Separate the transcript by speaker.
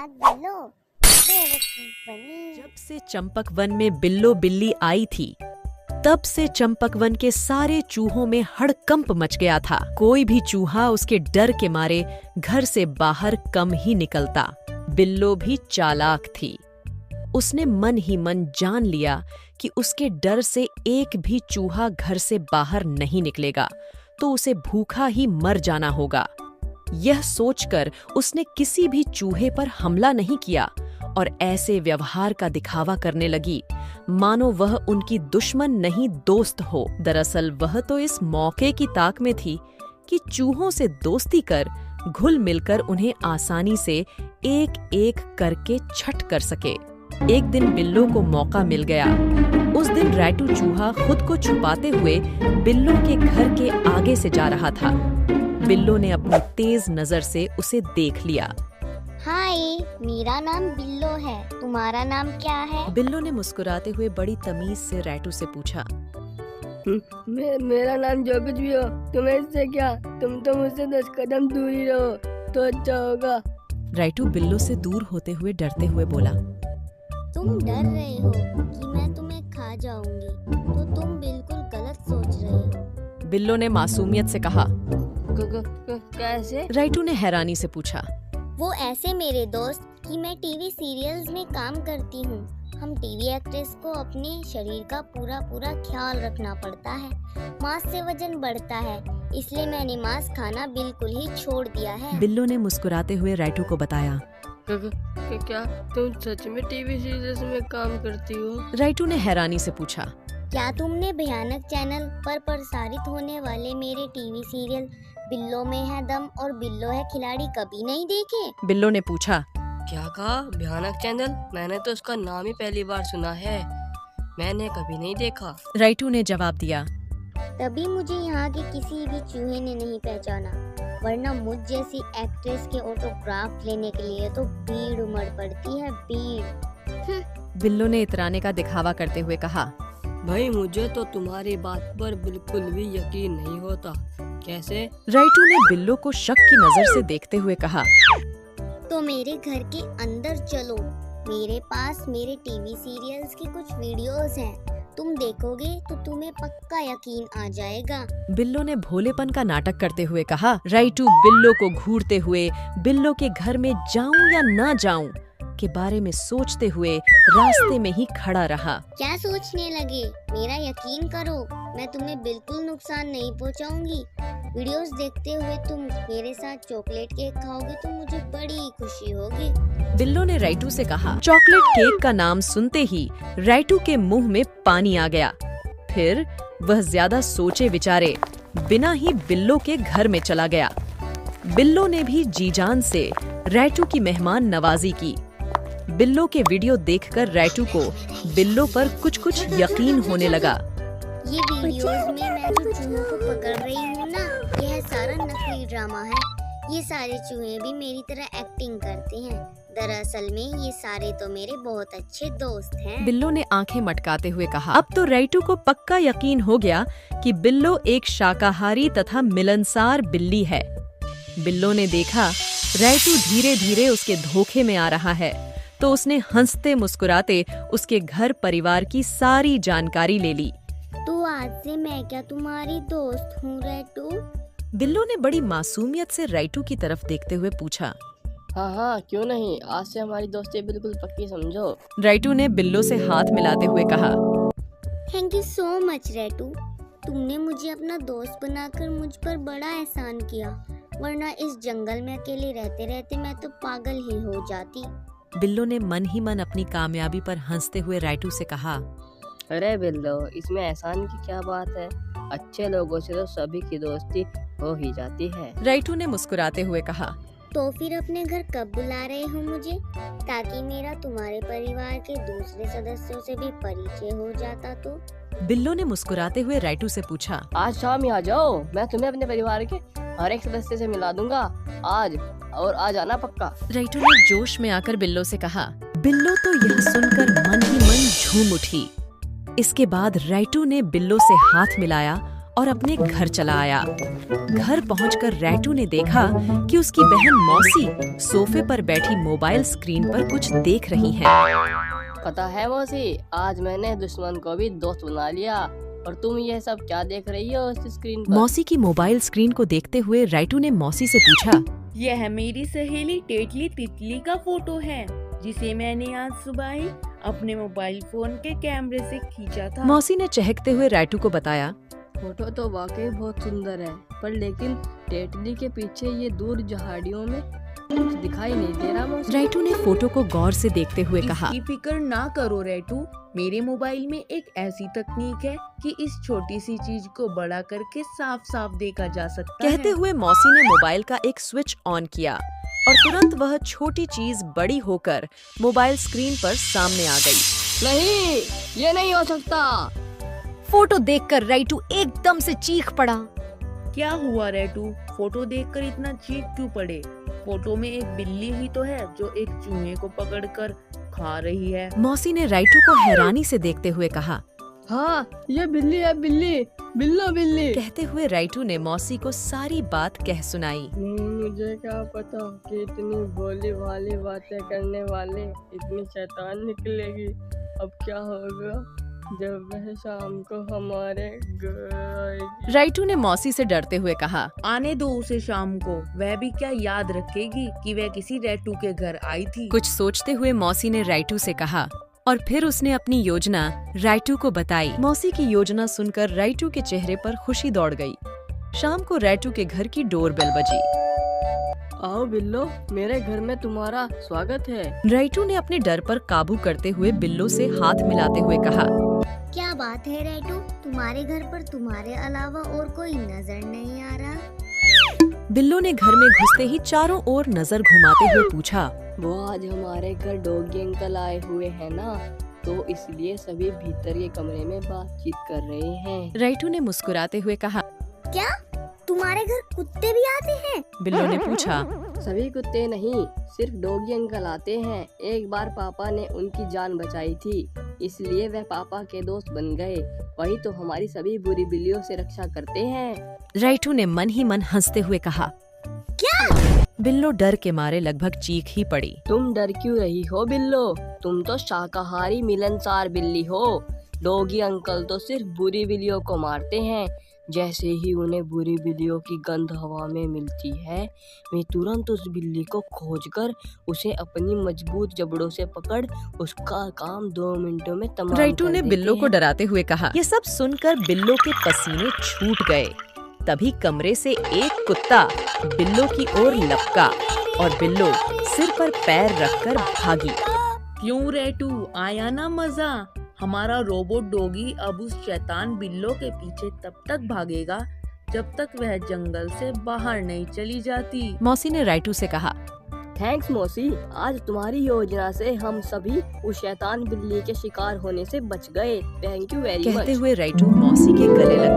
Speaker 1: चालाक बिल्लो बेवकूफ बनी।
Speaker 2: जब से चंपकवन में बिल्लो बिल्ली आई थी, तब से चंपकवन के सारे चूहों में हड़कंप मच गया था। कोई भी चूहा उसके डर के मारे घर से बाहर कम ही निकलता। बिल्लो भी चालाक थी। उसने मन ही मन जान लिया कि उसके डर से एक भी चूहा घर से बाहर नहीं निकलेगा तो उसे भूखा ही मर जाना होगा। यह सोचकर उसने किसी भी चूहे पर हमला नहीं किया और ऐसे व्यवहार का दिखावा करने लगी मानो वह उनकी दुश्मन नहीं दोस्त हो। दरअसल वह तो इस मौके की ताक में थी कि चूहों से दोस्ती कर घुल मिलकर उन्हें आसानी से एक एक करके छठ कर सके। एक दिन बिल्लो को मौका मिल गया। उस दिन रैटू चूहा खुद को छुपाते हुए बिल्लो के घर के आगे से जा रहा था। बिल्लो ने अपनी तेज नजर से उसे देख लिया।
Speaker 1: हाय, मेरा नाम बिल्लो है, तुम्हारा नाम क्या है?
Speaker 2: बिल्लो ने मुस्कुराते हुए बड़ी तमीज से रैटू से पूछा।
Speaker 3: मेरा नाम जो कुछ भी हो, तुम्हें इससे क्या? तुम तो मुझसे 10 कदम दूर ही रहो तो अच्छा होगा।
Speaker 2: रैटू बिल्लो से दूर होते हुए डरते हुए बोला।
Speaker 1: तुम डर रहे हो कि मैं तुम्हें खा जाऊंगी, तो तुम बिल्कुल गलत सोच रहे हो।
Speaker 2: बिल्लो ने मासूमियत से कहा।
Speaker 3: कैसे?
Speaker 2: रैटू ने हैरानी से पूछा।
Speaker 1: वो ऐसे मेरे दोस्त कि मैं टीवी सीरियल्स में काम करती हूँ। हम टीवी एक्ट्रेस को अपने शरीर का पूरा ख्याल रखना पड़ता है। मांस से वजन बढ़ता है, इसलिए मैंने मांस खाना बिल्कुल ही छोड़ दिया है।
Speaker 2: बिल्लो ने मुस्कुराते हुए रैटू को बताया।
Speaker 3: क्या तुम सच में टीवी सीरियल्स में काम करती हो?
Speaker 2: रैटू ने हैरानी से पूछा।
Speaker 1: क्या तुमने भयानक चैनल पर प्रसारित होने वाले मेरे टीवी सीरियल बिल्लो में है दम और बिल्लो है खिलाड़ी कभी नहीं देखे?
Speaker 2: बिल्लो ने पूछा।
Speaker 3: क्या कहा? भयानक चैनल? मैंने तो उसका नाम ही पहली बार सुना है, मैंने कभी नहीं देखा।
Speaker 2: रैटू ने जवाब दिया।
Speaker 1: तभी मुझे यहाँ के किसी भी चूहे ने नहीं पहचाना, वरना मुझ जैसी एक्ट्रेस के ऑटोग्राफ लेने के लिए तो भीड़ उमड़ पड़ती है, भीड़।
Speaker 2: बिल्लो ने इतराने का दिखावा करते हुए कहा।
Speaker 3: भाई मुझे तो तुम्हारी बात पर बिल्कुल भी यकीन नहीं होता। कैसे?
Speaker 2: रैटू ने बिल्लो को शक की नजर से देखते हुए कहा।
Speaker 1: तो मेरे घर के अंदर चलो, मेरे पास मेरे टीवी सीरियल्स की कुछ वीडियोस हैं। तुम देखोगे तो तुम्हें पक्का यकीन आ जाएगा।
Speaker 2: बिल्लो ने भोलेपन का नाटक करते हुए कहा। रैटू बिल्लो को घूरते हुए बिल्लो के घर में जाऊं या ना जाऊं के बारे में सोचते हुए रास्ते में ही खड़ा रहा।
Speaker 1: क्या सोचने लगे? मेरा यकीन करो, मैं तुम्हें बिल्कुल नुकसान नहीं पहुंचाऊंगी। वीडियोस देखते हुए तुम मेरे साथ चॉकलेट केक खाओगे तो मुझे बड़ी खुशी होगी।
Speaker 2: बिल्लो ने रैटू से कहा। चॉकलेट केक का नाम सुनते ही रैटू के मुंह में पानी आ गया। फिर वह ज्यादा सोचे विचारे बिना ही बिल्लो के घर में चला गया। बिल्लो ने भी जी जान से रैटू की मेहमान नवाजी की। बिल्लो के वीडियो देखकर रैटू को बिल्लो पर कुछ यकीन होने लगा।
Speaker 1: ये वीडियोस में मैं जो चूहों को पकड़ रही हूँ ना, यह सारा नकली ड्रामा है। ये सारे चूहे भी मेरी तरह एक्टिंग करते हैं। दरअसल में ये सारे तो मेरे बहुत अच्छे दोस्त हैं।
Speaker 2: बिल्लो ने आंखें मटकाते हुए कहा। अब तो रैटू को पक्का यकीन हो गया कि बिल्लो एक शाकाहारी तथा मिलनसार बिल्ली है। बिल्लो ने देखा रैटू धीरे धीरे उसके धोखे में आ रहा है, तो उसने हंसते मुस्कुराते उसके घर परिवार की सारी जानकारी ले ली।
Speaker 1: तो आज से मैं क्या तुम्हारी दोस्त हूँ रैटू?
Speaker 2: बिल्लो ने बड़ी मासूमियत से रैटू की तरफ देखते हुए पूछा।
Speaker 3: हाँ क्यों नहीं, आज से हमारी दोस्ती बिल्कुल पक्की समझो।
Speaker 2: रैटू ने बिल्लो से हाथ मिलाते हुए कहा।
Speaker 1: थैंक यू सो मच रैटू, तुमने मुझे अपना दोस्त बनाकर मुझ पर बड़ा एहसान किया, वरना इस जंगल में अकेले रहते रहते मैं तो पागल ही हो जाती।
Speaker 2: बिल्लो ने मन ही मन अपनी कामयाबी पर हंसते हुए रैटू से कहा।
Speaker 3: अरे बिल्लो, इसमें एहसान की क्या बात है? अच्छे लोगों से तो सभी की दोस्ती हो ही जाती है।
Speaker 2: रैटू ने मुस्कुराते हुए कहा।
Speaker 1: तो फिर अपने घर कब बुला रहे हो मुझे, ताकि मेरा तुम्हारे परिवार के दूसरे सदस्यों से भी परिचय हो जाता तो?
Speaker 2: बिल्लो ने मुस्कुराते हुए रैटू से पूछा।
Speaker 3: आज शाम ही आ जाओ, मैं तुम्हें अपने परिवार के हर एक सदस्य से मिला दूंगा। आज आना पक्का।
Speaker 2: रैटू ने जोश में आकर बिल्लो से कहा। बिल्लो तो यह सुनकर मन ही मन झूम उठी। इसके बाद रैटू ने बिल्लो से हाथ मिलाया और अपने घर चला आया। घर पहुंचकर रैटू ने देखा कि उसकी बहन मौसी सोफे पर बैठी मोबाइल स्क्रीन पर कुछ देख रही है।
Speaker 3: पता है मौसी, आज मैंने दुश्मन को भी दोस्त बना लिया। और तुम ये सब क्या देख रही हो उस स्क्रीन पर?
Speaker 2: मौसी की मोबाइल स्क्रीन को देखते हुए रैटू ने मौसी से पूछा,
Speaker 4: यह मेरी सहेली टेटली तितली का फोटो है, जिसे मैंने आज सुबह ही अपने मोबाइल फोन के कैमरे से खींचा था।
Speaker 2: मौसी ने चहकते हुए रैटू को बताया,
Speaker 3: फोटो तो वाकई बहुत सुंदर है, पर लेकिन टेटली के पीछे ये दूर झाड़ियों में कुछ दिखाई नहीं दे रहा मौसी।
Speaker 2: रैटू ने फोटो को गौर से देखते हुए कहा,
Speaker 4: इसकी फिक्र ना करो रैटू, मेरे मोबाइल में एक ऐसी तकनीक है कि इस छोटी सी चीज को बड़ा करके साफ साफ देखा जा सकता
Speaker 2: कहते
Speaker 4: है।
Speaker 2: हुए मौसी ने मोबाइल का एक स्विच ऑन किया और तुरंत वह छोटी चीज बड़ी होकर मोबाइल स्क्रीन पर सामने आ गई।
Speaker 3: नहीं, ये नहीं हो सकता।
Speaker 2: फोटो देखकर रैटू एकदम से चीख पड़ा।
Speaker 4: क्या हुआ रैटू, फोटो देखकर इतना चीख क्यों पड़े? फोटो में एक बिल्ली ही तो है जो एक चूहे को पकड़कर खा रही है।
Speaker 2: मौसी ने रैटू को हैरानी से देखते हुए कहा।
Speaker 3: हाँ, ये बिल्ली है, बिल्ली, बिल्लो बिल्ली।
Speaker 2: कहते हुए रैटू ने मौसी को सारी बात कह सुनाई।
Speaker 3: मुझे क्या पता कि इतनी भोली भाली बातें करने वाले इतनी शैतान निकलेगी। अब क्या होगा जब वह शाम को हमारे घर आएगी?
Speaker 2: रैटू ने मौसी से डरते हुए कहा,
Speaker 4: आने दो उसे शाम को, वह भी क्या याद रखेगी कि वह किसी रैटू के घर आई थी।
Speaker 2: कुछ सोचते हुए मौसी ने रैटू से कहा और फिर उसने अपनी योजना रैटू को बताई। मौसी की योजना सुनकर रैटू के चेहरे पर खुशी दौड़ गई। शाम को रैटू के घर की डोरबेल बजी।
Speaker 3: आओ बिल्लो, मेरे घर में तुम्हारा स्वागत है।
Speaker 2: रैटू ने अपने डर पर काबू करते हुए बिल्लो से हाथ मिलाते हुए कहा,
Speaker 1: क्या बात है रैटू, तुम्हारे घर पर तुम्हारे अलावा और कोई नजर नहीं आ रहा।
Speaker 2: बिल्लो ने घर में घुसते ही चारों ओर नजर घुमाते हुए पूछा,
Speaker 3: वो आज हमारे घर डॉगी अंकल आए हुए हैं ना, तो इसलिए सभी भीतर के कमरे में बातचीत कर रहे हैं।
Speaker 2: रैटू ने मुस्कुराते हुए कहा।
Speaker 1: क्या तुम्हारे घर कुत्ते भी आते हैं?
Speaker 2: बिल्लो ने पूछा।
Speaker 3: सभी कुत्ते नहीं, सिर्फ डॉगी अंकल आते हैं। एक बार पापा ने उनकी जान बचाई थी, इसलिए वह पापा के दोस्त बन गए। वही तो हमारी सभी बुरी बिल्लियों से रक्षा करते हैं।
Speaker 2: रैटू ने मन ही मन हंसते हुए कहा।
Speaker 1: क्या?
Speaker 2: बिल्लो डर के मारे लगभग चीख ही पड़ी।
Speaker 3: तुम डर क्यों रही हो बिल्लो? तुम तो शाकाहारी मिलनसार बिल्ली हो। डॉगी अंकल तो सिर्फ बुरी बिल्लियों को मारते हैं। जैसे ही उन्हें बुरी बिल्लियों की गंध हवा में मिलती है, वे तुरंत उस बिल्ली को खोजकर उसे अपनी मजबूत जबड़ों से पकड़ उसका काम 2 मिनटों में तमाम
Speaker 2: रैटू
Speaker 3: कर
Speaker 2: ने
Speaker 3: देते
Speaker 2: बिल्लो को
Speaker 3: हैं।
Speaker 2: डराते हुए कहा। ये सब सुनकर बिल्लो के पसीने छूट गए। तभी कमरे से एक कुत्ता बिल्लो की ओर लपका और बिल्लो सिर पर पैर रखकर भागी।
Speaker 4: क्यों रैटू, आया ना मजा? हमारा रोबोट डॉगी अब उस शैतान बिल्लो के पीछे तब तक भागेगा जब तक वह जंगल से बाहर नहीं चली जाती।
Speaker 2: मौसी ने रैटू से कहा।
Speaker 3: थैंक्स मौसी, आज तुम्हारी योजना से हम सभी उस शैतान बिल्ली के शिकार होने से बच गए। Thank you very much.
Speaker 2: कहते हुए रैटू मौसी के गले लग गया।